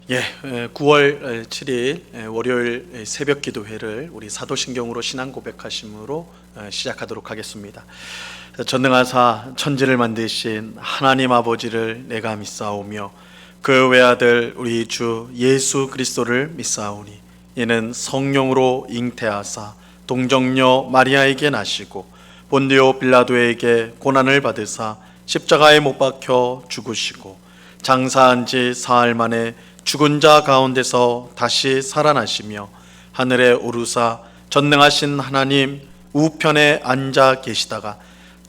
9월 7일 월요일 새벽 기도회를 우리 사도신경으로 신앙 고백하심으로 시작하도록 하겠습니다. 전능하사 천지를 만드신 하나님 아버지를 내가 믿사오며 그 외아들 우리 주 예수 그리스도를 믿사오니 이는 성령으로 잉태하사 동정녀 마리아에게 나시고 본디오 빌라도에게 고난을 받으사 십자가에 못 박혀 죽으시고 장사한 지 사흘 만에 죽은 자 가운데서 다시 살아나시며 하늘에 오르사 전능하신 하나님 우편에 앉아 계시다가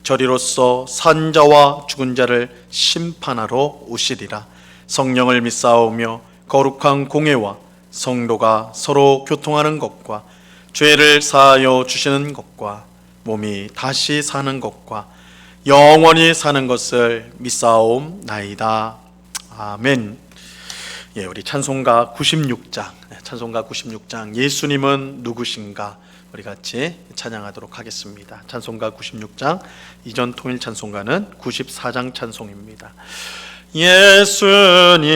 저리로서 산 자와 죽은 자를 심판하러 오시리라. 성령을 믿사오며 거룩한 공회와 성도가 서로 교통하는 것과 죄를 사하여 주시는 것과 몸이 다시 사는 것과 영원히 사는 것을 믿사옵나이다. 아멘. 우리 찬송가 96장 예수님은 누구신가 우리 같이 찬양하도록 하겠습니다. 찬송가 96장 이전 통일 찬송가는 94장 찬송입니다. 예수님은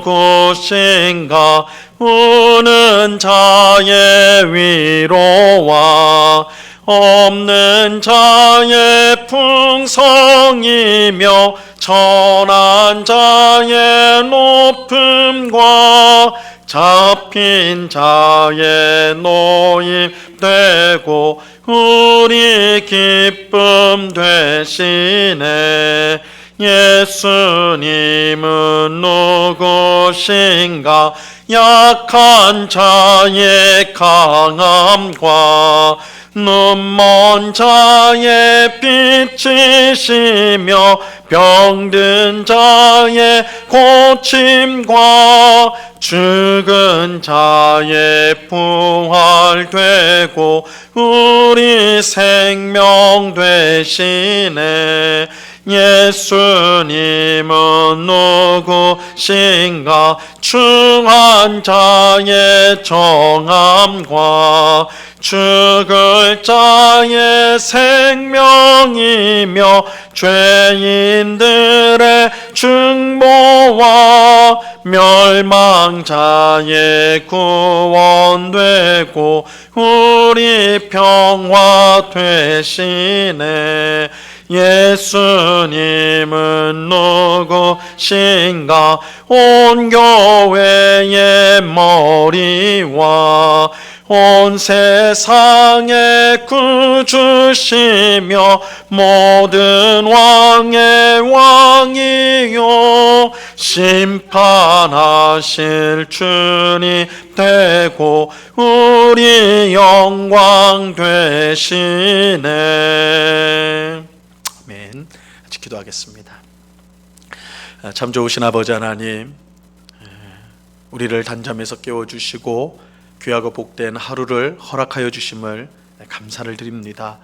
누구신가 우는 자의 위로와 없는 자의 풍성이며 천한 자의 높음과 잡힌 자의 노임되고 우리 기쁨 되시네. 예수님은 누구신가 약한 자의 강함과 눈먼 자의 빛이시며 병든 자의 고침과 죽은 자의 부활되고 우리 생명 되시네. 예수님은 누구신가 충한 자의 정함과 죽을 자의 생명이며 죄인들의 중보와 멸망자의 구원되고 우리 평화 되시네. 예수님은 누구신가 온 교회의 머리와 온 세상의 구주시며 모든 왕의 왕이요 심판하실 주님 되고 우리 영광 되시네. 아멘. 같이 기도하겠습니다. 참 좋으신 아버지 하나님, 우리를 단잠에서 깨워주시고 귀하고 복된 하루를 허락하여 주심을 감사를 드립니다.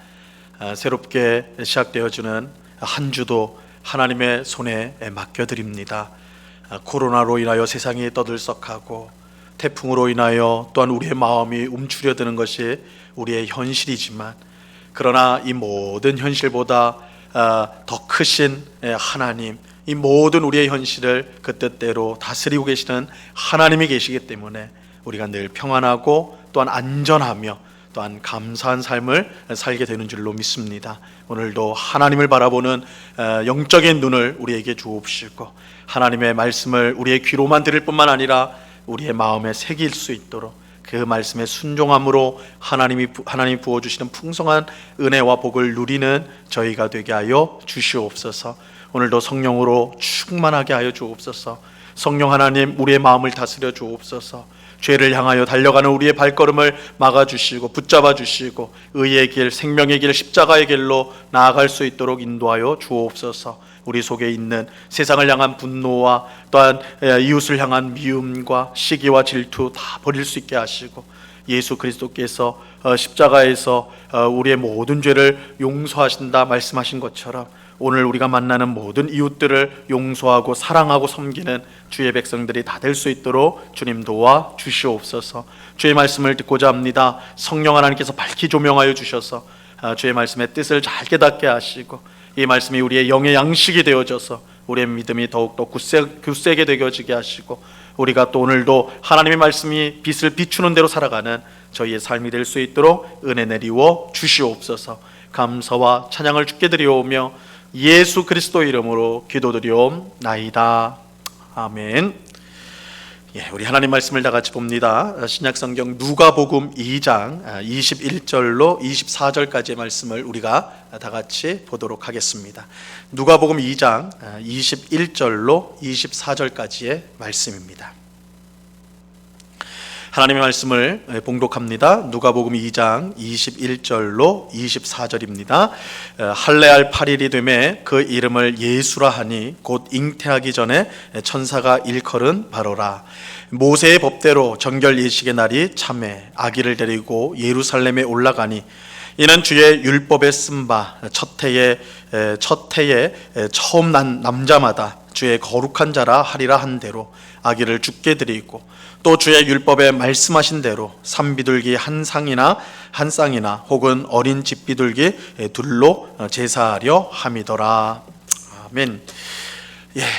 새롭게 시작되어지는 한 주도 하나님의 손에 맡겨드립니다. 코로나로 인하여 세상이 떠들썩하고 태풍으로 인하여 또한 우리의 마음이 움츠려드는 것이 우리의 현실이지만 그러나 이 모든 현실보다 더 크신 하나님, 이 모든 우리의 현실을 그 뜻대로 다스리고 계시는 하나님이 계시기 때문에 우리가 늘 평안하고 또한 안전하며 또한 감사한 삶을 살게 되는 줄로 믿습니다. 오늘도 하나님을 바라보는 영적인 눈을 우리에게 주옵시고 하나님의 말씀을 우리의 귀로만 들을 뿐만 아니라 우리의 마음에 새길 수 있도록 그 말씀의 순종함으로 하나님이 부어주시는 풍성한 은혜와 복을 누리는 저희가 되게 하여 주시옵소서. 오늘도 성령으로 충만하게 하여 주옵소서. 성령 하나님 우리의 마음을 다스려 주옵소서. 죄를 향하여 달려가는 우리의 발걸음을 막아주시고 붙잡아 주시고 의의 길, 생명의 길, 십자가의 길로 나아갈 수 있도록 인도하여 주옵소서. 우리 속에 있는 세상을 향한 분노와 또한 이웃을 향한 미움과 시기와 질투 다 버릴 수 있게 하시고 예수 그리스도께서 십자가에서 우리의 모든 죄를 용서하신다 말씀하신 것처럼 오늘 우리가 만나는 모든 이웃들을 용서하고 사랑하고 섬기는 주의 백성들이 다 될 수 있도록 주님 도와 주시옵소서. 주의 말씀을 듣고자 합니다. 성령 하나님께서 밝히 조명하여 주셔서 주의 말씀의 뜻을 잘 깨닫게 하시고 이 말씀이 우리의 영의 양식이 되어져서 우리의 믿음이 더욱더 굳세게 되어지게 하시고 우리가 또 오늘도 하나님의 말씀이 빛을 비추는 대로 살아가는 저희의 삶이 될 수 있도록 은혜 내리워 주시옵소서. 감사와 찬양을 주께 드리오며 예수 그리스도 이름으로 기도드리옵나이다. 아멘. 우리 하나님 말씀을 다 같이 봅니다. 신약성경 누가복음 2장 21절로 24절까지의 말씀을 우리가 다 같이 보도록 하겠습니다. 누가복음 2장 21절로 24절까지의 말씀입니다. 하나님의 말씀을 봉독합니다. 누가복음 2장 21절로 24절입니다. 할례할 8일이 되매 그 이름을 예수라 하니 곧 잉태하기 전에 천사가 일컬은 바로라. 모세의 법대로 정결 예식의 날이 참에 아기를 데리고 예루살렘에 올라가니 이는 주의 율법에 쓴 바 첫 해에 처음 난 남자마다 주의 거룩한 자라 하리라 한 대로 아기를 주께 드리고 또 주의 율법에 말씀하신 대로 산비둘기 한 쌍이나 혹은 어린 집비둘기 둘로 제사하려 함이더라. 아멘.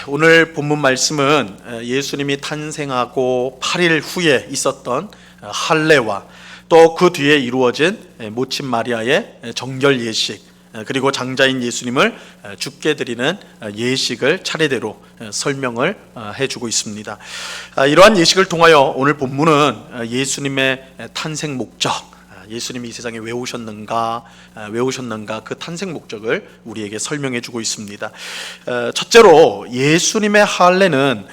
오늘 본문 말씀은 예수님이 탄생하고 8일 후에 있었던 할례와 또 그 뒤에 이루어진 모친 마리아의 정결 예식, 그리고 장자인 예수님을 죽게 드리는 예식을 차례대로 설명을 해주고 있습니다. 이러한 예식을 통하여 오늘 본문은 예수님의 탄생 목적, 예수님이 이 세상에 왜 오셨는가 그 탄생 목적을 우리에게 설명해 주고 있습니다. 첫째로 예수님의 할례는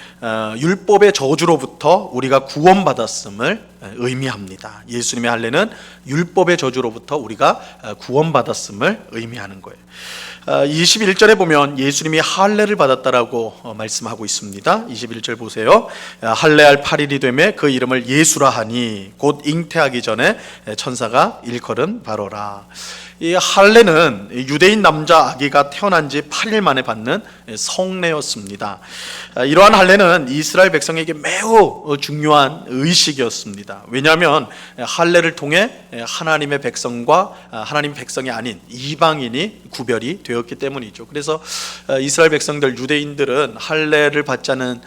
율법의 저주로부터 우리가 구원받았음을 의미합니다. 예수님의 할례는 율법의 저주로부터 우리가 구원받았음을 의미하는 거예요. 21절에 보면 예수님이 할례를 받았다라고 말씀하고 있습니다. 21절 보세요. 할례할 8일이 되매 그 이름을 예수라 하니 곧 잉태하기 전에 천사가 일컬은 바로라. 이 할례는 유대인 남자 아기가 태어난 지 8일 만에 받는 성례였습니다. 이러한 할례는 이스라엘 백성에게 매우 중요한 의식이었습니다. 왜냐하면 할례를 통해 하나님의 백성과 하나님 백성이 아닌 이방인이 구별이 되었기 때문이죠. 그래서 이스라엘 백성들, 유대인들은 할례를 받지 않은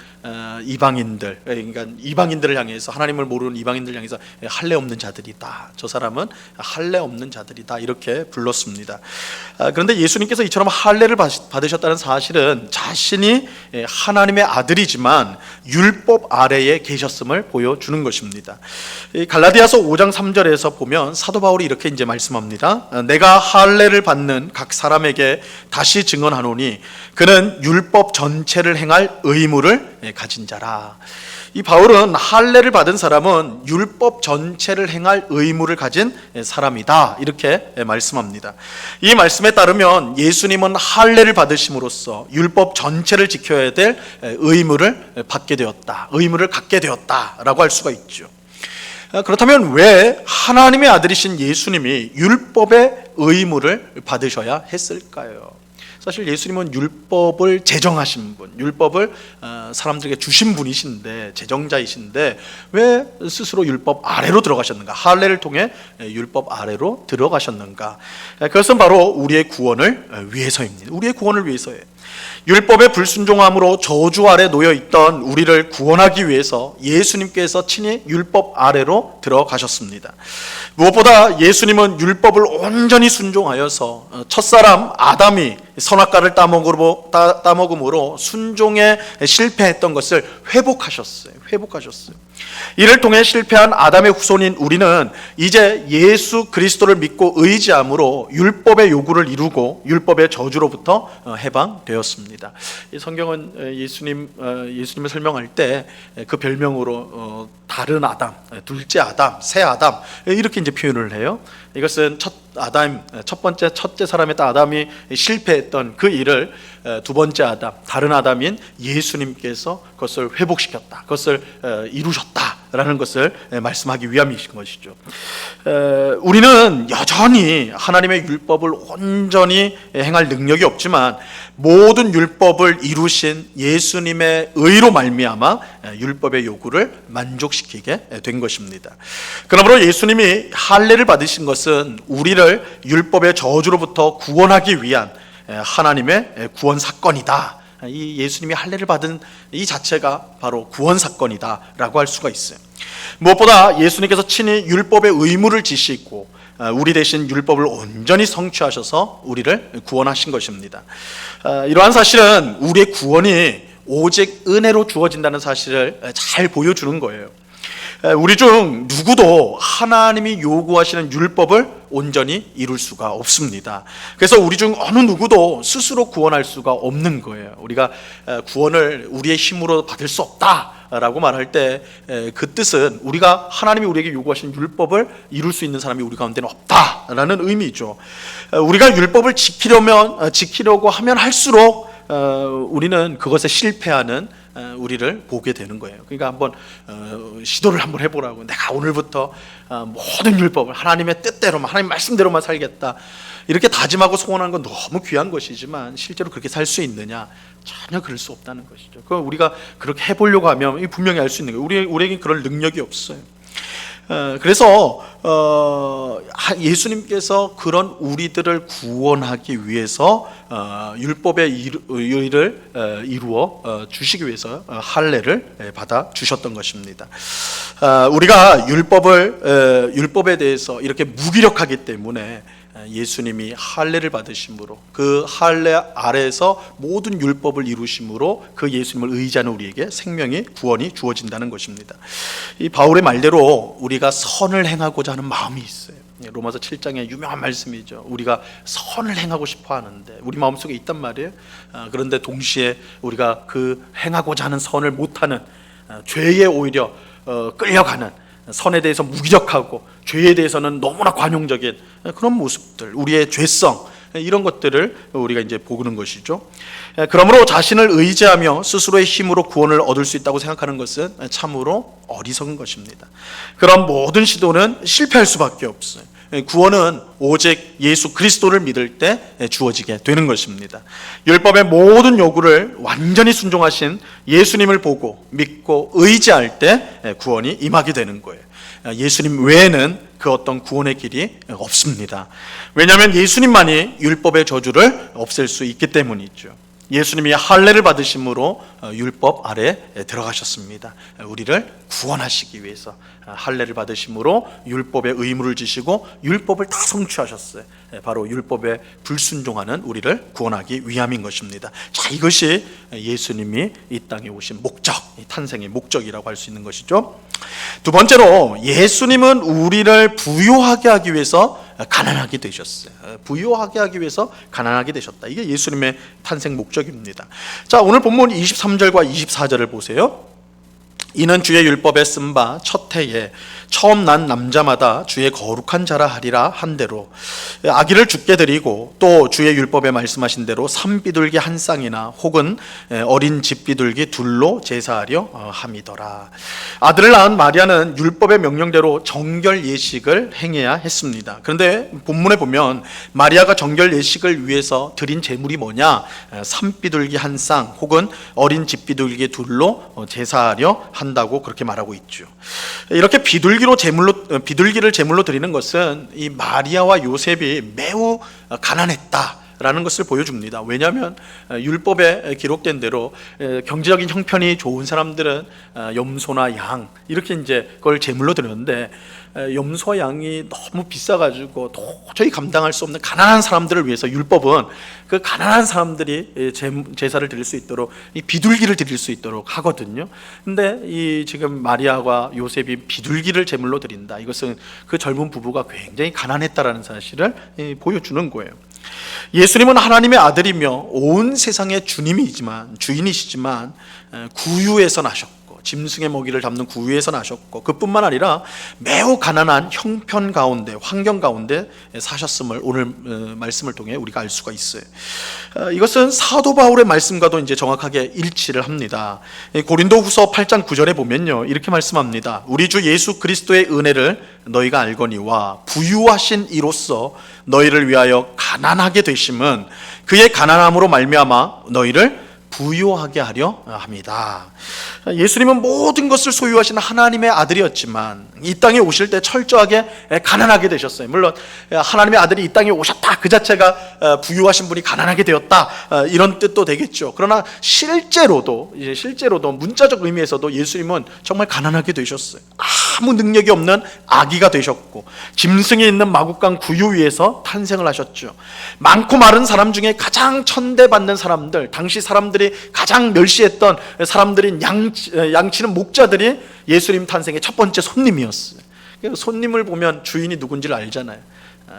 이방인들, 그러니까 이방인들을 향해서, 하나님을 모르는 이방인들을 향해서 할례 없는 자들이다, 저 사람은 할례 없는 자들이다, 이렇게 불렀습니다. 그런데 예수님께서 이처럼 할례를 받으셨다는 사실은 자신이 하나님의 아들이지만 율법 아래에 계셨음을 보여주는 것입니다. 갈라디아서 5장 3절에서 보면 사도 바울이 이렇게 이제 말씀합니다. 내가 할례를 받는 각 사람에게 다시 증언하노니 그는 율법 전체를 행할 의무를 가진 자라. 이 바울은 할례를 받은 사람은 율법 전체를 행할 의무를 가진 사람이다, 이렇게 말씀합니다. 이 말씀에 따르면 예수님은 할례를 받으심으로써 율법 전체를 지켜야 될 의무를 받게 되었다, 의무를 갖게 되었다라고 할 수가 있죠. 그렇다면 왜 하나님의 아들이신 예수님이 율법의 의무를 받으셔야 했을까요? 사실 예수님은 율법을 제정하신 분, 율법을 사람들에게 주신 분이신데, 제정자이신데 왜 스스로 율법 아래로 들어가셨는가? 할례를 통해 율법 아래로 들어가셨는가? 그것은 바로 우리의 구원을 위해서입니다. 우리의 구원을 위해서예요. 율법의 불순종함으로 저주 아래 놓여있던 우리를 구원하기 위해서 예수님께서 친히 율법 아래로 들어가셨습니다. 무엇보다 예수님은 율법을 온전히 순종하여서 첫사람 아담이 선악과를 따먹음으로 순종에 실패했던 것을 회복하셨어요. 이를 통해 실패한 아담의 후손인 우리는 이제 예수 그리스도를 믿고 의지함으로 율법의 요구를 이루고 율법의 저주로부터 해방되었습니다. 이 성경은 예수님을 설명할 때 그 별명으로 다른 아담, 둘째 아담, 새 아담, 이렇게 이제 표현을 해요. 이것은 첫째 사람의 아담이 실패했던 그 일을 두 번째 아담, 다른 아담인 예수님께서 그것을 회복시켰다, 그것을 이루셨다라는 것을 말씀하기 위함이신 것이죠. 우리는 여전히 하나님의 율법을 온전히 행할 능력이 없지만 모든 율법을 이루신 예수님의 의로 말미암아 율법의 요구를 만족시키게 된 것입니다. 그러므로 예수님이 할례를 받으신 것은 우리를 율법의 저주로부터 구원하기 위한 하나님의 구원 사건이다 이 예수님이 할례를 받은 이 자체가 바로 구원 사건이다라고 할 수가 있어요. 무엇보다 예수님께서 친히 율법의 의무를 지시고 우리 대신 율법을 온전히 성취하셔서 우리를 구원하신 것입니다. 이러한 사실은 우리의 구원이 오직 은혜로 주어진다는 사실을 잘 보여주는 거예요. 우리 중 누구도 하나님이 요구하시는 율법을 온전히 이룰 수가 없습니다. 그래서 우리 중 어느 누구도 스스로 구원할 수가 없는 거예요. 우리가 구원을 우리의 힘으로 받을 수 없다라고 말할 때 그 뜻은 우리가 하나님이 우리에게 요구하시는 율법을 이룰 수 있는 사람이 우리 가운데는 없다라는 의미죠. 우리가 율법을 지키려고 하면 할수록 우리는 그것에 실패하는 우리를 보게 되는 거예요. 그러니까 한번 시도를 한번 해보라고. 내가 오늘부터 모든 율법을 하나님의 뜻대로만, 하나님 말씀대로만 살겠다, 이렇게 다짐하고 소원하는 건 너무 귀한 것이지만 실제로 그렇게 살 수 있느냐? 전혀 그럴 수 없다는 것이죠. 그럼 우리가 그렇게 해보려고 하면 분명히 알 수 있는 거예요. 우리에게 그럴 능력이 없어요. 그래서 예수님께서 그런 우리들을 구원하기 위해서 율법의 의를 이루어 주시기 위해서 할례를 받아 주셨던 것입니다. 우리가 율법에 대해서 이렇게 무기력하기 때문에 예수님이 할례를 받으심으로, 그 할례 아래에서 모든 율법을 이루심으로 그 예수님을 의지하는 우리에게 생명이, 구원이 주어진다는 것입니다. 이 바울의 말대로 우리가 선을 행하고자 하는 마음이 있어요. 로마서 7장의 유명한 말씀이죠. 우리가 선을 행하고 싶어 하는데 우리 마음속에 있단 말이에요. 그런데 동시에 우리가 그 행하고자 하는 선을 못하는, 죄에 오히려 끌려가는, 선에 대해서 무기력하고 죄에 대해서는 너무나 관용적인 그런 모습들, 우리의 죄성, 이런 것들을 우리가 이제 보는 것이죠. 그러므로 자신을 의지하며 스스로의 힘으로 구원을 얻을 수 있다고 생각하는 것은 참으로 어리석은 것입니다. 그런 모든 시도는 실패할 수밖에 없어요. 구원은 오직 예수 그리스도를 믿을 때 주어지게 되는 것입니다. 율법의 모든 요구를 완전히 순종하신 예수님을 보고 믿고 의지할 때 구원이 임하게 되는 거예요. 예수님 외에는 그 어떤 구원의 길이 없습니다. 왜냐하면 예수님만이 율법의 저주를 없앨 수 있기 때문이죠. 예수님이 할례를 받으심으로 율법 아래에 들어가셨습니다. 우리를 구원하시기 위해서 할례를 받으심으로 율법의 의무를 지시고 율법을 다 성취하셨어요. 바로 율법에 불순종하는 우리를 구원하기 위함인 것입니다. 자, 이것이 예수님이 이 땅에 오신 목적, 탄생의 목적이라고 할 수 있는 것이죠. 두 번째로, 예수님은 우리를 부유하게 하기 위해서 가난하게 되셨어요. 부유하게 하기 위해서 가난하게 되셨다. 이게 예수님의 탄생 목적입니다. 자, 오늘 본문 23절과 24절을 보세요. 이는 주의 율법에 쓴 바 첫 해에 처음 난 남자마다 주의 거룩한 자라 하리라 한 대로 아기를 죽게 드리고, 또 주의 율법에 말씀하신 대로 산비둘기 한 쌍이나 혹은 어린 집비둘기 둘로 제사하려 함이더라. 아들을 낳은 마리아는 율법의 명령대로 정결 예식을 행해야 했습니다. 그런데 본문에 보면 마리아가 정결 예식을 위해서 드린 제물이 뭐냐? 산비둘기 한 쌍 혹은 어린 집비둘기 둘로 제사하려 한다고 그렇게 말하고 있죠. 이렇게 비둘기를 제물로 드리는 것은 이 마리아와 요셉이 매우 가난했다라는 것을 보여줍니다. 왜냐하면 율법에 기록된 대로 경제적인 형편이 좋은 사람들은 염소나 양, 이렇게 이제 그걸 제물로 드렸는데, 염소와 양이 너무 비싸가지고 도저히 감당할 수 없는 가난한 사람들을 위해서 율법은 그 가난한 사람들이 제사를 드릴 수 있도록 이 비둘기를 드릴 수 있도록 하거든요. 근데 이 지금 마리아와 요셉이 비둘기를 제물로 드린다. 이것은 그 젊은 부부가 굉장히 가난했다라는 사실을 보여주는 거예요. 예수님은 하나님의 아들이며 온 세상의 주인이시지만 구유에서 나셨고, 짐승의 먹이를 잡는 구유에서 나셨고, 그뿐만 아니라 매우 가난한 형편 가운데, 환경 가운데 사셨음을 오늘 말씀을 통해 우리가 알 수가 있어요. 이것은 사도 바울의 말씀과도 이제 정확하게 일치를 합니다. 고린도후서 8장 9절에 보면요, 이렇게 말씀합니다. 우리 주 예수 그리스도의 은혜를 너희가 알거니와 부유하신 이로써 너희를 위하여 가난하게 되심은 그의 가난함으로 말미암아 너희를 부요하게 하려 합니다. 예수님은 모든 것을 소유하시는 하나님의 아들이었지만 이 땅에 오실 때 철저하게 가난하게 되셨어요. 물론 하나님의 아들이 이 땅에 오셨다 그 자체가 부유하신 분이 가난하게 되었다 이런 뜻도 되겠죠. 그러나 실제로도 문자적 의미에서도 예수님은 정말 가난하게 되셨어요. 아무 능력이 없는 아기가 되셨고 짐승이 있는 마국간 구유 위에서 탄생을 하셨죠. 많고 많은 사람 중에 가장 천대받는 사람들, 당시 사람들이 가장 멸시했던 사람들인 양치는 목자들이 예수님 탄생의 첫 번째 손님이었어요. 손님을 보면 주인이 누군지를 알잖아요.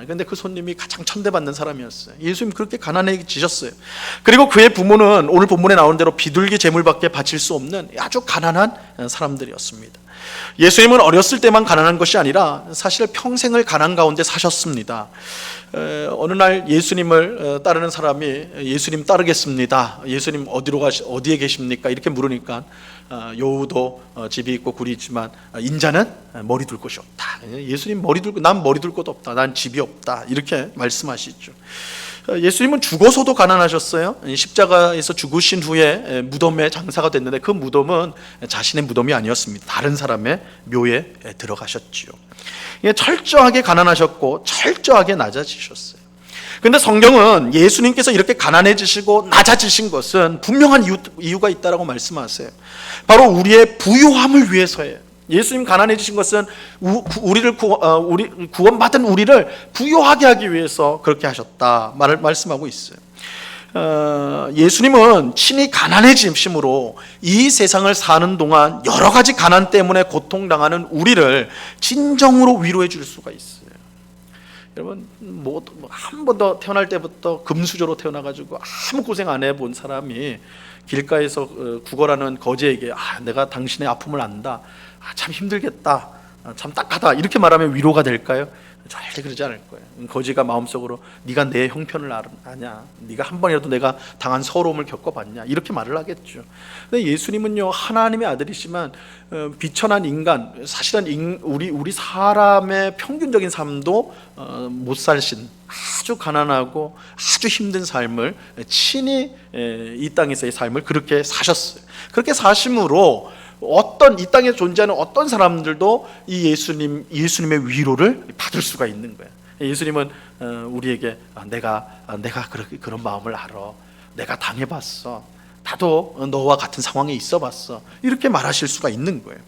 그런데 그 손님이 가장 천대받는 사람이었어요. 예수님 그렇게 가난해지셨어요. 그리고 그의 부모는 오늘 본문에 나온 대로 비둘기 제물밖에 바칠 수 없는 아주 가난한 사람들이었습니다. 예수님은 어렸을 때만 가난한 것이 아니라 사실 평생을 가난 가운데 사셨습니다. 어느 날 예수님을 따르는 사람이 예수님 따르겠습니다. 예수님 어디에 계십니까? 이렇게 물으니까 여우도 집이 있고 굴이 있지만 인자는 머리 둘 곳이 없다. 예수님 난 머리 둘 곳 없다. 난 집이 없다. 이렇게 말씀하시죠. 예수님은 죽어서도 가난하셨어요. 십자가에서 죽으신 후에 무덤에 장사가 됐는데 그 무덤은 자신의 무덤이 아니었습니다. 다른 사람의 묘에 들어가셨지요. 철저하게 가난하셨고 철저하게 낮아지셨어요. 그런데 성경은 예수님께서 이렇게 가난해지시고 낮아지신 것은 분명한 이유가 있다라고 말씀하세요. 바로 우리의 부요함을 위해서예요. 예수님 가난해지신 것은 구원받은 우리를 부요하게 하기 위해서 그렇게 하셨다 말씀하고 있어요. 예수님은 친히 가난해지심으로 이 세상을 사는 동안 여러 가지 가난 때문에 고통당하는 우리를 진정으로 위로해 줄 수가 있어요. 여러분 한 번도 태어날 때부터 금수저로 태어나가지고 아무 고생 안 해본 사람이 길가에서 구걸하는 거지에게 내가 당신의 아픔을 안다, 참 힘들겠다, 참 딱하다 이렇게 말하면 위로가 될까요? 절대 그러지 않을 거예요. 거지가 마음속으로 네가 내 형편을 아냐, 네가 한 번이라도 내가 당한 서러움을 겪어봤냐 이렇게 말을 하겠죠. 근데 예수님은요 하나님의 아들이지만 비천한 인간, 사실은 우리 사람의 평균적인 삶도 못 살신 아주 가난하고 아주 힘든 삶을 친히 이 땅에서의 삶을 그렇게 사셨어요. 그렇게 사심으로 이 땅에 존재하는 어떤 사람들도 이 예수님의 위로를 받을 수가 있는 거예요. 예수님은 우리에게 내가 그런 마음을 알아. 내가 당해봤어. 나도 너와 같은 상황에 있어봤어. 이렇게 말하실 수가 있는 거예요.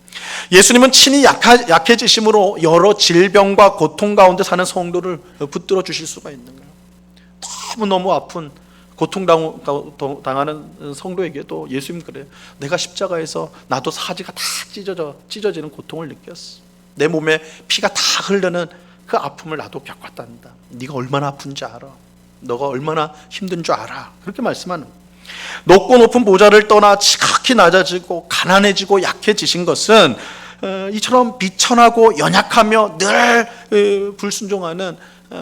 예수님은 친히 약해지심으로 여러 질병과 고통 가운데 사는 성도를 붙들어 주실 수가 있는 거예요. 너무너무 아픈 고통당하는 성도에게도 예수님 그래요. 내가 십자가에서 나도 사지가 다 찢어지는 고통을 느꼈어. 내 몸에 피가 다 흐르는 그 아픔을 나도 겪었단다. 네가 얼마나 아픈지 알아. 너가 얼마나 힘든 줄 알아. 그렇게 말씀하는 거예요. 높고 높은 보좌를 떠나 지극히 낮아지고 가난해지고 약해지신 것은 이처럼 비천하고 연약하며 늘 불순종하는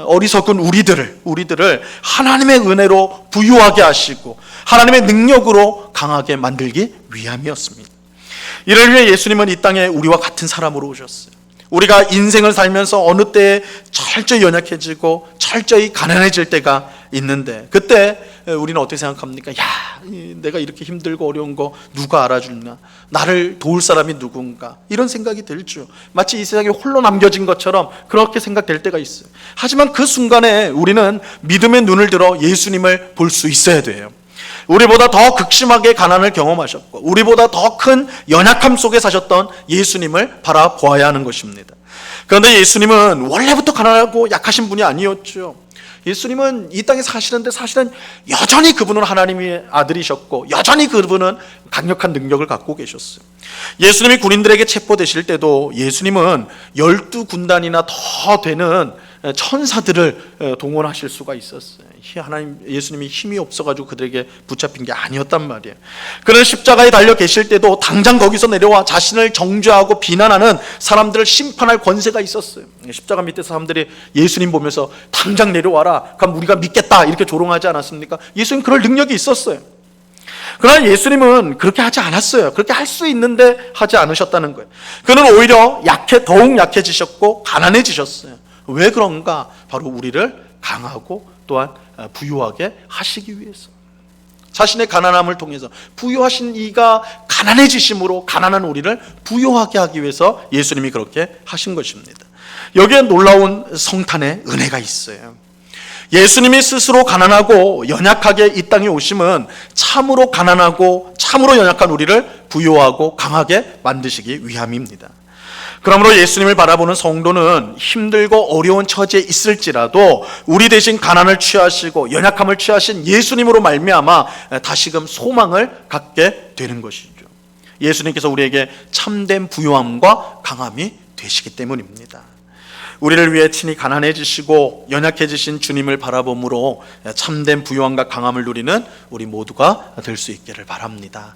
어리석은 우리들을 하나님의 은혜로 부유하게 하시고 하나님의 능력으로 강하게 만들기 위함이었습니다. 이를 위해 예수님은 이 땅에 우리와 같은 사람으로 오셨어요. 우리가 인생을 살면서 어느 때에 철저히 연약해지고 철저히 가난해질 때가 있는데 그때 우리는 어떻게 생각합니까? 내가 이렇게 힘들고 어려운 거 누가 알아주나? 나를 도울 사람이 누군가? 이런 생각이 들죠. 마치 이 세상에 홀로 남겨진 것처럼 그렇게 생각될 때가 있어요. 하지만 그 순간에 우리는 믿음의 눈을 들어 예수님을 볼 수 있어야 돼요. 우리보다 더 극심하게 가난을 경험하셨고 우리보다 더 큰 연약함 속에 사셨던 예수님을 바라보아야 하는 것입니다. 그런데 예수님은 원래부터 가난하고 약하신 분이 아니었죠. 예수님은 이 땅에 사시는데 사실은 여전히 그분은 하나님의 아들이셨고 여전히 그분은 강력한 능력을 갖고 계셨어요. 예수님이 군인들에게 체포되실 때도 예수님은 12군단이나 더 되는 천사들을 동원하실 수가 있었어요. 예수님이 힘이 없어가지고 그들에게 붙잡힌 게 아니었단 말이에요. 그는 십자가에 달려 계실 때도 당장 거기서 내려와 자신을 정죄하고 비난하는 사람들을 심판할 권세가 있었어요. 십자가 밑에 사람들이 예수님 보면서 당장 내려와라, 그럼 우리가 믿겠다 이렇게 조롱하지 않았습니까? 예수님 그럴 능력이 있었어요. 그러나 예수님은 그렇게 하지 않았어요. 그렇게 할 수 있는데 하지 않으셨다는 거예요. 그는 오히려 더욱 약해지셨고 가난해지셨어요. 왜 그런가? 바로 우리를 강하고 또한 부유하게 하시기 위해서. 자신의 가난함을 통해서 부유하신 이가 가난해지심으로 가난한 우리를 부유하게 하기 위해서 예수님이 그렇게 하신 것입니다. 여기에 놀라운 성탄의 은혜가 있어요. 예수님이 스스로 가난하고 연약하게 이 땅에 오심은 참으로 가난하고 참으로 연약한 우리를 부유하고 강하게 만드시기 위함입니다. 그러므로 예수님을 바라보는 성도는 힘들고 어려운 처지에 있을지라도 우리 대신 가난을 취하시고 연약함을 취하신 예수님으로 말미암아 다시금 소망을 갖게 되는 것이죠. 예수님께서 우리에게 참된 부유함과 강함이 되시기 때문입니다. 우리를 위해 친히 가난해지시고 연약해지신 주님을 바라봄으로 참된 부유함과 강함을 누리는 우리 모두가 될 수 있기를 바랍니다.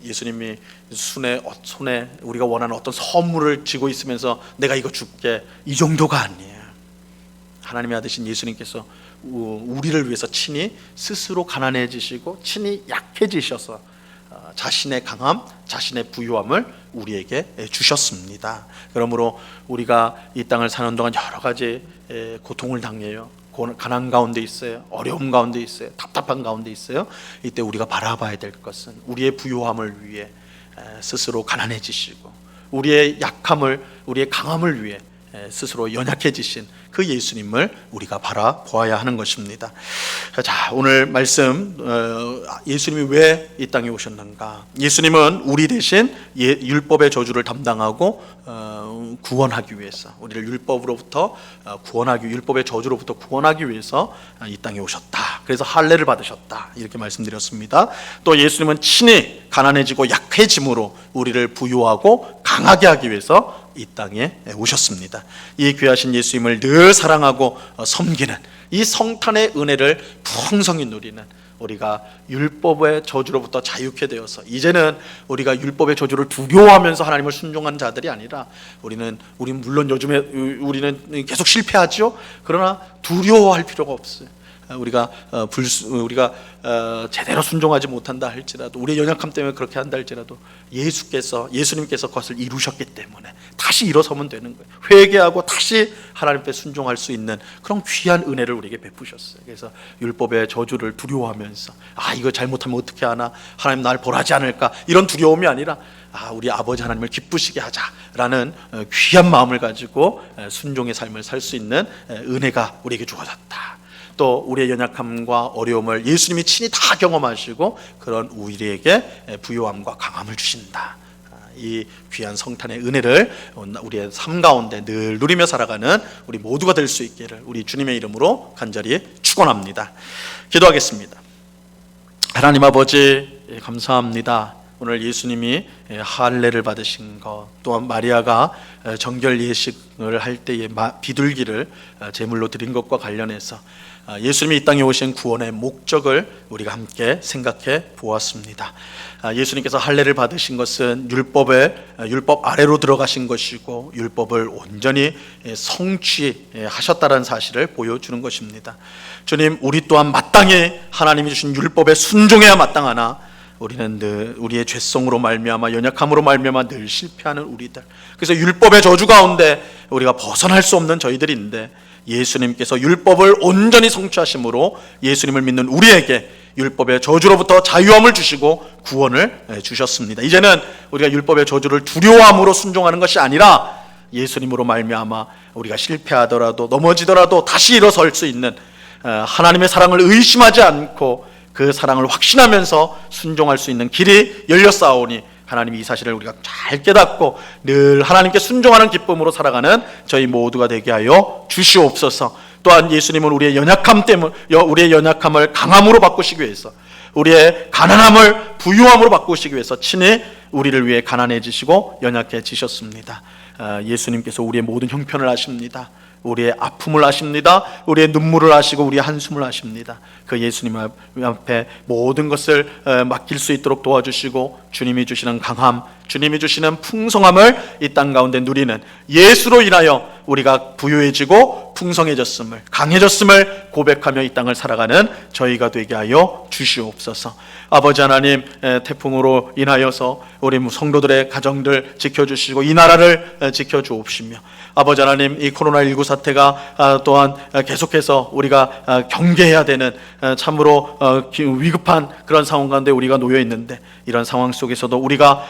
예수님이 손에 우리가 원하는 어떤 선물을 쥐고 있으면서 내가 이거 줄게, 이 정도가 아니에요. 하나님의 아들이신 예수님께서 우리를 위해서 친히 스스로 가난해지시고 친히 약해지셔서 자신의 강함, 자신의 부유함을 우리에게 주셨습니다. 그러므로 우리가 이 땅을 사는 동안 여러 가지 고통을 당해요. 가난 가운데 있어요. 어려움 가운데 있어요. 답답한 가운데 있어요. 이때 우리가 바라봐야 될 것은 우리의 부유함을 위해 스스로 가난해지시고 우리의 약함을, 우리의 강함을 위해 스스로 연약해지신 그 예수님을 우리가 바라보아야 하는 것입니다. 자, 오늘 말씀, 예수님이 왜 이 땅에 오셨는가? 예수님은 우리 대신 율법의 저주를 담당하고 구원하기 위해서, 우리를 율법으로부터 율법의 저주로부터 구원하기 위해서 이 땅에 오셨다. 그래서 할례를 받으셨다. 이렇게 말씀드렸습니다. 또 예수님은 친히 가난해지고 약해짐으로 우리를 부유하고 강하게 하기 위해서 이 땅에 오셨습니다. 이 귀하신 예수님을 늘 사랑하고 섬기는 이 성탄의 은혜를 풍성히 누리는 우리가 율법의 저주로부터 자유케 되어서 이제는 우리가 율법의 저주를 두려워하면서 하나님을 순종한 자들이 아니라 우리는 물론 요즘에 우리는 계속 실패하죠. 그러나 두려워할 필요가 없어요. 우리가 제대로 순종하지 못한다 할지라도, 우리의 연약함 때문에 그렇게 한다 할지라도 예수님께서 그것을 이루셨기 때문에 다시 일어서면 되는 거예요. 회개하고 다시 하나님께 순종할 수 있는 그런 귀한 은혜를 우리에게 베푸셨어요. 그래서 율법의 저주를 두려워하면서 이거 잘못하면 어떻게 하나, 하나님 날 벌하지 않을까, 이런 두려움이 아니라 우리 아버지 하나님을 기쁘시게 하자라는 귀한 마음을 가지고 순종의 삶을 살 수 있는 은혜가 우리에게 주어졌다. 또 우리의 연약함과 어려움을 예수님이 친히 다 경험하시고 그런 우리에게 부유함과 강함을 주신다. 이 귀한 성탄의 은혜를 우리의 삶 가운데 늘 누리며 살아가는 우리 모두가 될 수 있기를 우리 주님의 이름으로 간절히 축원합니다. 기도하겠습니다. 하나님 아버지, 감사합니다. 오늘 예수님이 할례를 받으신 것, 또한 마리아가 정결 예식을 할 때의 비둘기를 제물로 드린 것과 관련해서 예수님이 이 땅에 오신 구원의 목적을 우리가 함께 생각해 보았습니다. 예수님께서 할례를 받으신 것은 율법 아래로 들어가신 것이고 율법을 온전히 성취하셨다는 사실을 보여주는 것입니다. 주님, 우리 또한 마땅히 하나님이 주신 율법에 순종해야 마땅하나 우리는 늘 우리의 죄성으로 말미암아, 연약함으로 말미암아 늘 실패하는 우리들. 그래서 율법의 저주 가운데 우리가 벗어날 수 없는 저희들인데 예수님께서 율법을 온전히 성취하심으로 예수님을 믿는 우리에게 율법의 저주로부터 자유함을 주시고 구원을 주셨습니다. 이제는 우리가 율법의 저주를 두려워함으로 순종하는 것이 아니라 예수님으로 말미암아 우리가 실패하더라도 넘어지더라도 다시 일어설 수 있는, 하나님의 사랑을 의심하지 않고 그 사랑을 확신하면서 순종할 수 있는 길이 열렸사오니 하나님이 이 사실을 우리가 잘 깨닫고 늘 하나님께 순종하는 기쁨으로 살아가는 저희 모두가 되게 하여 주시옵소서. 또한 예수님은 우리의 연약함을 강함으로 바꾸시기 위해서, 우리의 가난함을 부유함으로 바꾸시기 위해서 친히 우리를 위해 가난해지시고 연약해지셨습니다. 예수님께서 우리의 모든 형편을 아십니다. 우리의 아픔을 아십니다. 우리의 눈물을 아시고 우리의 한숨을 아십니다. 그 예수님 앞에 모든 것을 맡길 수 있도록 도와주시고 주님이 주시는 강함, 주님이 주시는 풍성함을 이 땅 가운데 누리는, 예수로 인하여 우리가 부유해지고 풍성해졌음을, 강해졌음을 고백하며 이 땅을 살아가는 저희가 되게 하여 주시옵소서. 아버지 하나님, 태풍으로 인하여서 우리 성도들의 가정들 지켜주시고 이 나라를 지켜주옵시며, 아버지 하나님, 이 코로나19 사태가 또한 계속해서 우리가 경계해야 되는 참으로 위급한 그런 상황 가운데 우리가 놓여 있는데, 이런 상황 속에서도 우리가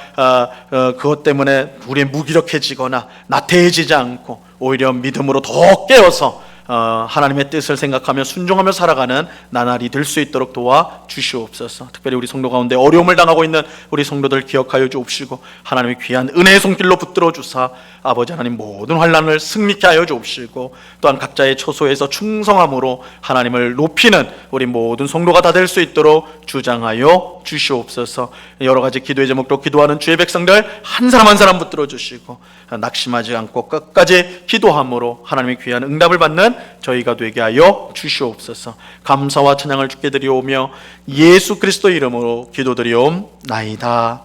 그것 때문에 우리의 무기력해지거나 나태해지지 않고 오히려 믿음으로 더 깨어서 하나님의 뜻을 생각하며 순종하며 살아가는 나날이 될 수 있도록 도와 주시옵소서. 특별히 우리 성도 가운데 어려움을 당하고 있는 우리 성도들 기억하여 주옵시고, 하나님의 귀한 은혜의 손길로 붙들어 주사 아버지 하나님 모든 환난을 승리케 하여 주옵시고, 또한 각자의 처소에서 충성함으로 하나님을 높이는 우리 모든 성도가 다 될 수 있도록 주장하여 주시옵소서. 여러 가지 기도의 제목도 기도하는 주의 백성들 한 사람 한 사람 붙들어 주시고, 낙심하지 않고 끝까지 기도함으로 하나님의 귀한 응답을 받는 저희가 되게 하여 주시옵소서. 감사와 찬양을 주께 드리오며 예수 그리스도 이름으로 기도드리옵나이다.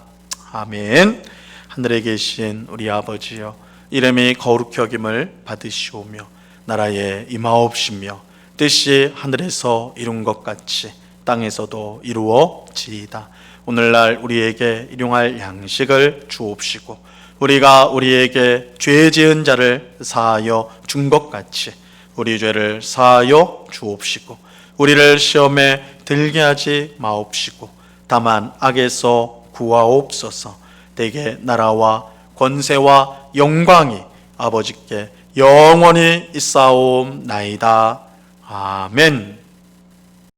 아멘. 하늘에 계신 우리 아버지여, 이름이 거룩히 여김을 받으시오며 나라에 임하옵시며 뜻이 하늘에서 이룬 것 같이 땅에서도 이루어지이다. 오늘날 우리에게 일용할 양식을 주옵시고, 우리가 우리에게 죄 지은 자를 사하여 준 것 같이 우리 죄를 사하여 주옵시고, 우리를 시험에 들게 하지 마옵시고 다만 악에서 구하옵소서. 대개 나라와 권세와 영광이 아버지께 영원히 있사옵나이다. 아멘.